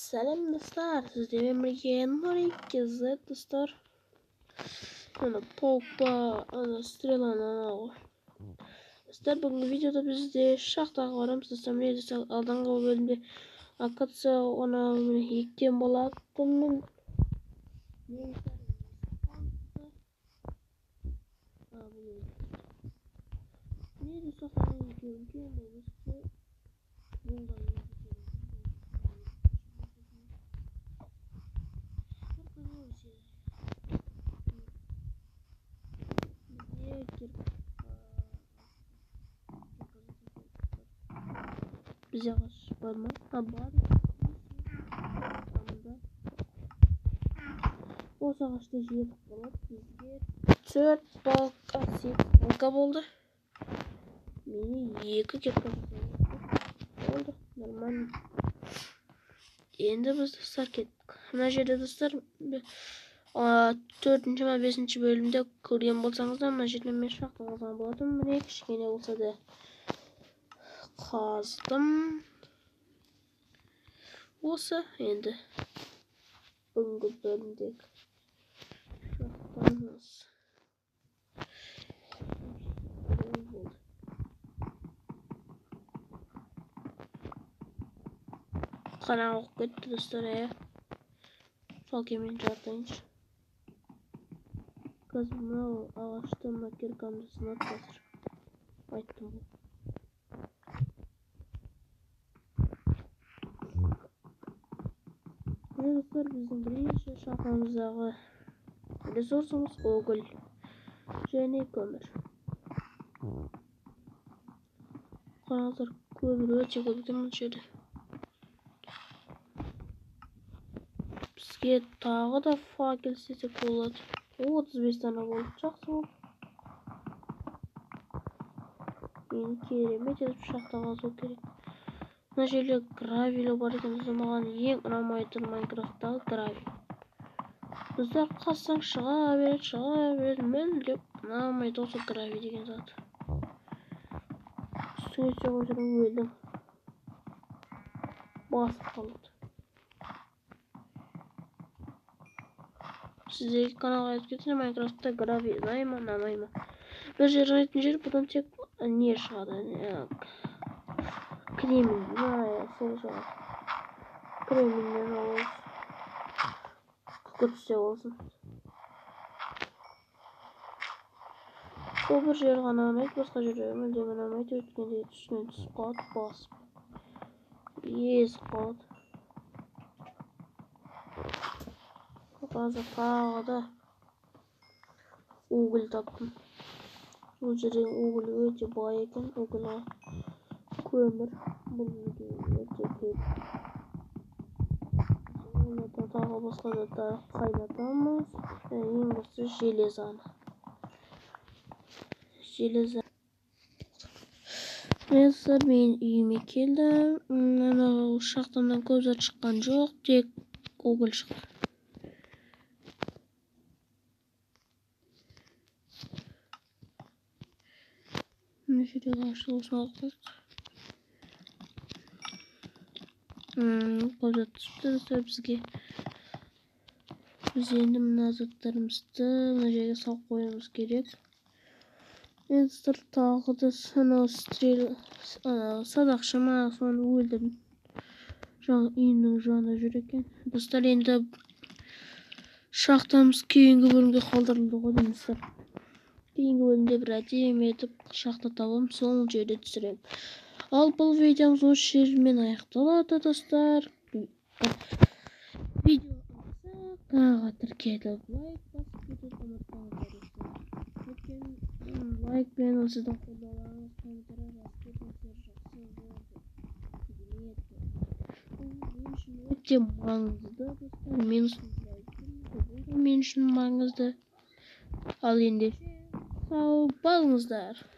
Selam dostlar, sizlerle birlikte Nuri Gezet dostlar. Ana Pogba, ana Strela'nın ana. Dostlar bugün videoda biz de şahtaga varamiz. Dostlar neyse aldığınғы bölümde akatsa ona ilkten bolattım. Neyse saklanın ilkten bolattım. Bize var mı? Ha var. O savaşta yer bulup bizge 4 balka oldu. Meni 2 kepka oldu. Normal. Endi biz dostlar kettik. Mına жерде dostlar 4-cü və 5-ci bölümdə көрген болсаңыздар, мына жерден мен шақты алған болатым. Міне кішкене болса да қаздым. Осы енді бүгінгі бөлімдегі шақтарымыз. Қана оқып кетті достар, сол кемен жартайыншы. Қазір мынау ағашты макеркамды сынап қазір. Айттым ғой. Міне достар, біздің бірінші шақырымыздағы ресурсымыз уголь және көмір. Қараңыздар, көмір өте көп екен бұл жерде. Бізге тағы да факел істесек болады. 35 tane болып жақсы болып. Мені керемет етіп шақтаға сол керек. Мына жерде гравилі бар екен. Маған ең ұнамайтын Майнкрафттағы гравиль. Біздер қассаң шыға береді. Мүлдем ұнамайды осы гравиль деген зат. Үстіңе соғып жүрген өлдің. Басып қалды. Сіздерге каналға айтып кетсем, Майнкрафтта гравиль ұнай ма? Бір жер айтын жер, бұдан тек не шығады? Кремень. Сол шығады. Кременьнен алып. Күкірт істеп алсын. Бұл бір жер ғана ұнайды, басқа жер мүлдем ұнамайды. Өткенде үстінен түсіп қалады, басып. Езіп қалады. Қазір тағы да уголь таптым. Бұл жерден уголь өте бай екен. Угольға көмір. Бұл өте көп. Оны тағы басқа заттар қайнатамыз. Ең басты железаны. Мен үйіме келдім. Шахтамдан көп зат шыққан жоқ. Тек уголь шықты. Şuraya karşılığımız aldık. Kozat tuttu bizge. Biz endi mına zatlarımızды mına жерге салып қоюымыз керек. Енді тағы да садақшы ма соны өлдірдім. Үйінің жанында жүр екен. Достар, енді шахтамыз кейінгі бөлімге қалдырылды ғой дейміздер. Кейінгі бөлімде бір әдемі етіп шахта табам, сол жерде түсірем. Ал бұл видеомыз осы жермен аяқталады достар. Видео тағы тіркеліп лайк басып кетуді ұмытпаңыздар. Лайк пен сіздің қолдауларыңыз комментарий жазып кетіңіздер, жақсы болды. Мен үшін өте маңызды достар. Мен үшін маңызды. Ал енді сау болыңыздар.